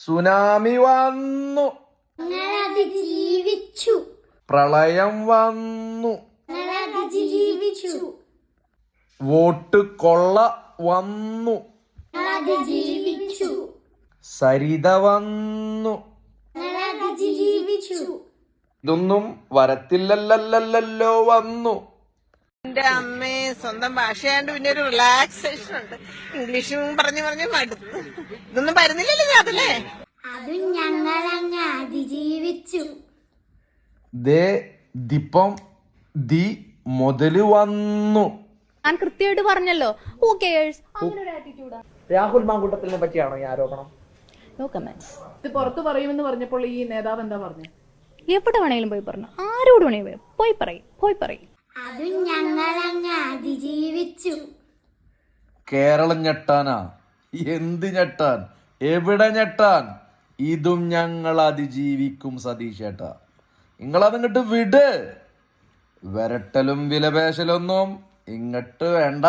Tsunami വന്നു, അതിജീവിച്ചു. പ്രളയം വന്നു, അതിജീവിച്ചു. വോട്ട് കൊള്ള വന്നു, അതിജീവിച്ചു. സരിത വന്നു. അതിജീവിച്ചു. ഇതൊന്നും വരത്തില്ലല്ലോ വന്നു. എന്റെ അമ്മേ, സ്വന്തം ഭാഷയാണ്ട് പിന്നെ ഒരു റിലാക്സേഷൻ ഉണ്ട്. ഇംഗ്ലീഷും പറഞ്ഞു മടുത്തു. ഇതൊന്നും വരുന്നില്ലല്ലോ അതല്ലേ. അതും ഞങ്ങളങ്ങ് അതിജീവിച്ചു. ദേ ദിപ്പം ദി മുതല് വന്നു. ഞാൻ കൃത്യമായിട്ട് പറഞ്ഞല്ലോ. Who cares? അങ്ങനെ ഒരു ആറ്റിറ്റ്യൂഡാ. രാഹുൽ മാങ്കൂട്ടത്തിനെ പറ്റിയാണോ ഈ ആരോപണം? No comments. ഇത് പുറത്തു പറയുമെന്ന് പറഞ്ഞപ്പോൾ ഈ നേതാവ് എന്താ പറഞ്ഞു? എവിടെ വേണേലും പോയി പറഞ്ഞു, ആരോട് വേണേലും പോയി പറയും. അതും ഞങ്ങളങ്ങ് അതിജീവിച്ചു. കേരളം ഞെട്ടാനാ? എന്ത് ഞെട്ടാൻ? എവിടെ ഞെട്ടാൻ? ഇതും ഞങ്ങൾ അതിജീവിക്കും സതീഷേട്ടാ. നിങ്ങളതിങ്ങോട്ട് വിട്. വരട്ടലും വിലപേശലൊന്നും ഇങ്ങോട്ട് വേണ്ട.